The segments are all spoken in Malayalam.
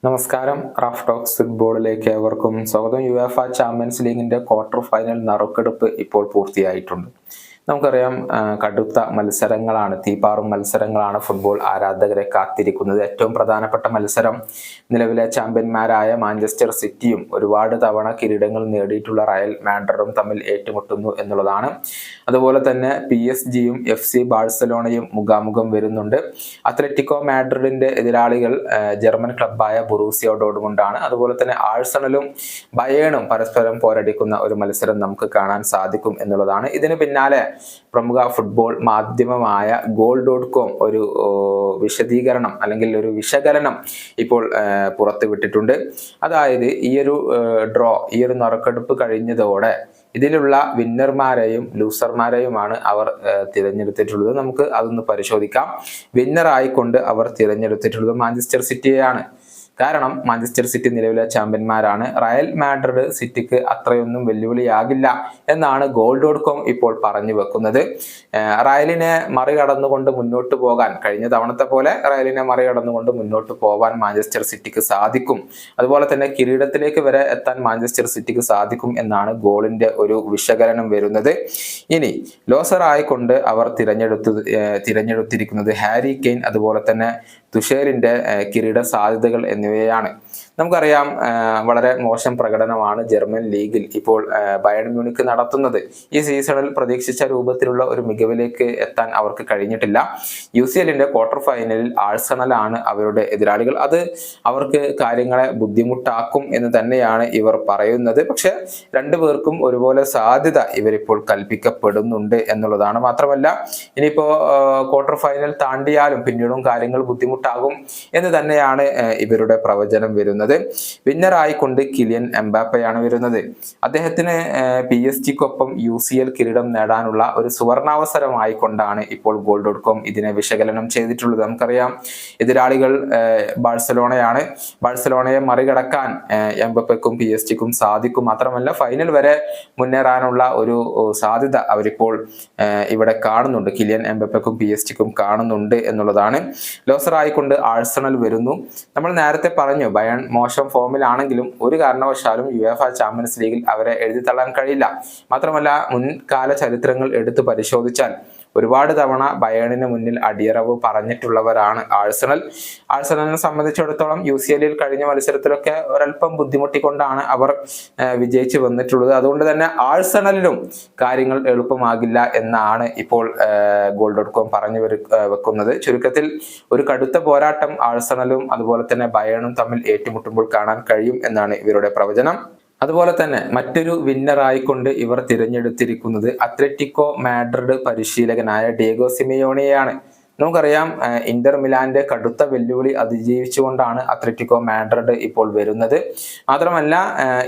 നമസ്കാരം. റാഫ് ടോക്സ് ഫുട്ബോളിലേക്ക് ഏവർക്കും സ്വാഗതം. യുവേഫ ചാമ്പ്യൻസ് ലീഗിന്റെ ക്വാർട്ടർ ഫൈനൽ നറുക്കെടുപ്പ് ഇപ്പോൾ പൂർത്തിയായിട്ടുണ്ട്. നമുക്കറിയാം, കടുത്ത മത്സരങ്ങളാണ്, തീപാറും മത്സരങ്ങളാണ് ഫുട്ബോൾ ആരാധകരെ കാത്തിരിക്കുന്നത്. ഏറ്റവും പ്രധാനപ്പെട്ട മത്സരം നിലവിലെ ചാമ്പ്യന്മാരായ മാഞ്ചസ്റ്റർ സിറ്റിയും ഒരുപാട് തവണ കിരീടങ്ങൾ നേടിയിട്ടുള്ള റയൽ മാഡ്രിഡും തമ്മിൽ ഏറ്റുമുട്ടുന്നു എന്നുള്ളതാണ്. അതുപോലെ തന്നെ PSG-യും FC ബാഴ്സലോണയും മുഖാമുഖം വരുന്നുണ്ട്. അത്ലറ്റിക്കോ മാഡ്രിഡിന്റെ എതിരാളികൾ ജർമ്മൻ ക്ലബ്ബായ ബൊറൂസിയ ഡോർട്ട്മുണ്ടാണ്. അതുപോലെ തന്നെ ആഴ്സണലും ബയേണും പരസ്പരം പോരടിക്കുന്ന ഒരു മത്സരം നമുക്ക് കാണാൻ സാധിക്കും എന്നുള്ളതാണ്. ഇതിന് പിന്നാലെ പ്രമുഖ ഫുട്ബോൾ മാധ്യമമായ goal.com ഒരു വിശദീകരണം അല്ലെങ്കിൽ ഒരു വിശകലനം ഇപ്പോൾ പുറത്തുവിട്ടിട്ടുണ്ട്. അതായത് ഈ ഒരു നറുക്കെടുപ്പ് കഴിഞ്ഞതോടെ ഇതിലുള്ള വിന്നർമാരെയും ലൂസർമാരെയുമാണ് അവർ തിരഞ്ഞെടുത്തിട്ടുള്ളത്. നമുക്ക് അതൊന്ന് പരിശോധിക്കാം. വിന്നറായിക്കൊണ്ട് അവർ തിരഞ്ഞെടുത്തിട്ടുള്ളത് മാഞ്ചസ്റ്റർ സിറ്റിയെയാണ്. കാരണം മാഞ്ചസ്റ്റർ സിറ്റി നിലവിലെ ചാമ്പ്യന്മാരാണ്. റയൽ മാഡ്രിഡ് സിറ്റിക്ക് അത്രയൊന്നും വെല്ലുവിളിയാകില്ല എന്നാണ് goal.com ഇപ്പോൾ പറഞ്ഞു വെക്കുന്നത്. റയലിനെ മറികടന്നുകൊണ്ട് മുന്നോട്ട് പോകാൻ, കഴിഞ്ഞ തവണത്തെ പോലെ റയലിനെ മറികടന്നുകൊണ്ട് മുന്നോട്ട് പോകാൻ മാഞ്ചസ്റ്റർ സിറ്റിക്ക് സാധിക്കും. അതുപോലെ തന്നെ കിരീടത്തിലേക്ക് വരെ എത്താൻ മാഞ്ചസ്റ്റർ സിറ്റിക്ക് സാധിക്കും എന്നാണ് ഗോളിന്റെ ഒരു വിശകലനം വരുന്നത്. ഇനി ലോസർ ആയിക്കൊണ്ട് അവർ തിരഞ്ഞെടുത്തിരിക്കുന്നത് ഹാരി കെയ്ൻ, അതുപോലെ തന്നെ തുഷേലിന്റെ കിരീട സാധ്യതകൾ എന്നിവയാണ്. നമുക്കറിയാം, വളരെ മോശം പ്രകടനമാണ് ജർമ്മൻ ലീഗിൽ ഇപ്പോൾ ബയേൺ മ്യൂണിക്ക് നടത്തുന്നത്. ഈ സീസണിൽ പ്രതീക്ഷിച്ച രൂപത്തിലുള്ള ഒരു മികവിലേക്ക് എത്താൻ അവർക്ക് കഴിഞ്ഞിട്ടില്ല. UCL-ന്റെ ക്വാർട്ടർ ഫൈനലിൽ ആഴ്സണലാണ് അവരുടെ എതിരാളികൾ. അത് അവർക്ക് കാര്യങ്ങളെ ബുദ്ധിമുട്ടാക്കും എന്ന് തന്നെയാണ് ഇവർ പറയുന്നത്. പക്ഷെ രണ്ടുപേർക്കും ഒരുപോലെ സാധ്യത ഇവരിപ്പോൾ കൽപ്പിക്കപ്പെടുന്നുണ്ട് എന്നുള്ളതാണ്. മാത്രമല്ല, ഇനിയിപ്പോ ക്വാർട്ടർ ഫൈനൽ താണ്ടിയാലും പിന്നീടും കാര്യങ്ങൾ ബുദ്ധിമുട്ടാകും എന്ന് തന്നെയാണ് ഇവരുടെ പ്രവചനം വരുന്നത്. വിന്നർ ആയിക്കൊണ്ട് കിലിയൻ എംബാപ്പയാണ് വരുന്നത്. അദ്ദേഹത്തിന് PSG-ക്കൊപ്പം UCL കിരീടം നേടാനുള്ള ഒരു സുവർണാവസരമായിക്കൊണ്ടാണ് ഇപ്പോൾ goal.com ഇതിനെ വിശകലനം ചെയ്തിട്ടുള്ളത്. നമുക്കറിയാം, എതിരാളികൾ ബാഴ്സലോണയാണ്. ബാഴ്സലോണയെ മറികടക്കാൻ എംബാപ്പയ്ക്കും PSG-ക്കും സാധിക്കും. മാത്രമല്ല, ഫൈനൽ വരെ മുന്നേറാനുള്ള ഒരു സാധ്യത അവരിപ്പോൾ ഇവിടെ കാണുന്നുണ്ട്. കിലിയൻ എംബാപ്പയ്ക്കും PSG-ക്കും കാണുന്നുണ്ട് എന്നുള്ളതാണ്. ലോസർ ആയിക്കൊണ്ട് ആഴ്സണൽ വരുന്നു. നമ്മൾ നേരത്തെ പറഞ്ഞു, ബയേൺ മോശം ഫോമിലാണെങ്കിലും ഒരു കാരണവശാലും യുവേഫ ചാമ്പ്യൻസ് ലീഗിൽ അവരെ എഴുതി തള്ളാൻ കഴിയില്ല. മാത്രമല്ല, മുൻകാല ചരിത്രങ്ങൾ എടുത്തു പരിശോധിച്ചാൽ ഒരുപാട് തവണ ബയേണിന് മുന്നിൽ അടിയറവ് പറഞ്ഞിട്ടുള്ളവരാണ് ആഴ്സണലിനെ സംബന്ധിച്ചിടത്തോളം UCL-ൽ കഴിഞ്ഞ മത്സരത്തിലൊക്കെ ഒരല്പം ബുദ്ധിമുട്ടിക്കൊണ്ടാണ് അവർ വിജയിച്ചു വന്നിട്ടുള്ളത്. അതുകൊണ്ട് തന്നെ ആഴ്സണലിലും കാര്യങ്ങൾ എളുപ്പമാകില്ല എന്നാണ് ഇപ്പോൾ goal.com പറഞ്ഞു വെക്കുന്നത്. ചുരുക്കത്തിൽ ഒരു കടുത്ത പോരാട്ടം ആഴ്സണലും അതുപോലെ തന്നെ ബയേണും തമ്മിൽ ഏറ്റുമുട്ടുമ്പോൾ കാണാൻ കഴിയും എന്നാണ് ഇവരുടെ പ്രവചനം. അതുപോലെ തന്നെ മറ്റൊരു വിന്നർ ആയിക്കൊണ്ട് ഇവർ തിരഞ്ഞെടുത്തിരിക്കുന്നത് അത്ലറ്റിക്കോ മാഡ്രിഡ് പരിശീലകനായ ഡിയേഗോ സിമിയോണിയെയാണ്. നമുക്കറിയാം, ഇന്റർ മിലാന്റെ കടുത്ത വെല്ലുവിളി അതിജീവിച്ചുകൊണ്ടാണ് അത്ലറ്റിക്കോ മാഡ്രിഡ് ഇപ്പോൾ വരുന്നത്. മാത്രമല്ല,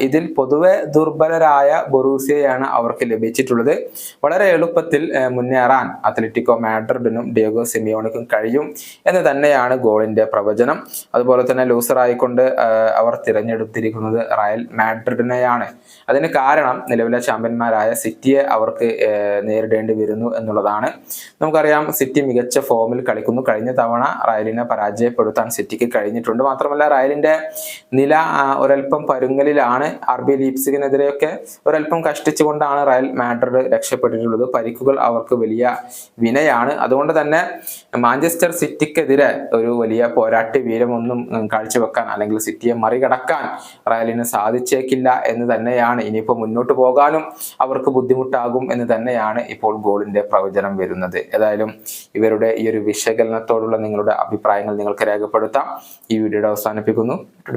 ഇതിൽ പൊതുവെ ദുർബലരായ ബൊറൂസിയയാണ് അവർക്ക് ലഭിച്ചിട്ടുള്ളത്. വളരെ എളുപ്പത്തിൽ മുന്നേറാൻ അത്ലറ്റിക്കോ മാഡ്രിഡിനും ഡിയേഗോ സിമിയോണിക്കും കഴിയും എന്ന് തന്നെയാണ് ഗോളിന്റെ പ്രവചനം. അതുപോലെ തന്നെ ലൂസർ ആയിക്കൊണ്ട് അവർ തിരഞ്ഞെടുത്തിരിക്കുന്നത് റയൽ മാഡ്രിഡിനെയാണ്. അതിന് കാരണം നിലവിലെ ചാമ്പ്യന്മാരായ സിറ്റിയെ അവർക്ക് നേരിടേണ്ടി വരുന്നു എന്നുള്ളതാണ്. നമുക്കറിയാം, സിറ്റി മികച്ച ഫോമിൽ കളിക്കുന്നു. കഴിഞ്ഞ തവണ റയലിനെ പരാജയപ്പെടുത്താൻ സിറ്റിക്ക് കഴിഞ്ഞിട്ടുണ്ട്. മാത്രമല്ല, റയലിന്റെ നില ഒരൽപ്പം പരുങ്ങലിലാണ്. RB ലീപ്സിഗിനെതിരെയൊക്കെ ഒരൽപ്പം കഷ്ടിച്ചുകൊണ്ടാണ് റയൽ മാഡ്രിഡ് രക്ഷപ്പെട്ടിട്ടുള്ളത്. പരിക്കുകൾ അവർക്ക് വലിയ വിനയാണ്. അതുകൊണ്ട് തന്നെ മാഞ്ചസ്റ്റർ സിറ്റിക്കെതിരെ ഒരു വലിയ പോരാട്ട വീരമൊന്നും കാഴ്ചവെക്കാൻ അല്ലെങ്കിൽ സിറ്റിയെ മറികടക്കാൻ റയലിന് സാധിച്ചേക്കില്ല എന്ന് തന്നെയാണ്. ഇനിയിപ്പോൾ മുന്നോട്ട് പോകാനും അവർക്ക് ബുദ്ധിമുട്ടാകും എന്ന് തന്നെയാണ് ഇപ്പോൾ ഗോളിന്റെ പ്രവചനം വരുന്നത്. ഏതായാലും ഇവരുടെ ഈ ഒരു വിശകലനത്തോടുള്ള നിങ്ങളുടെ അഭിപ്രായങ്ങൾ നിങ്ങൾക്ക് രേഖപ്പെടുത്താം. ഈ വീഡിയോയുടെ അവസാനിപ്പിക്കുന്നു.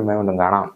വീണ്ടും കാണാം.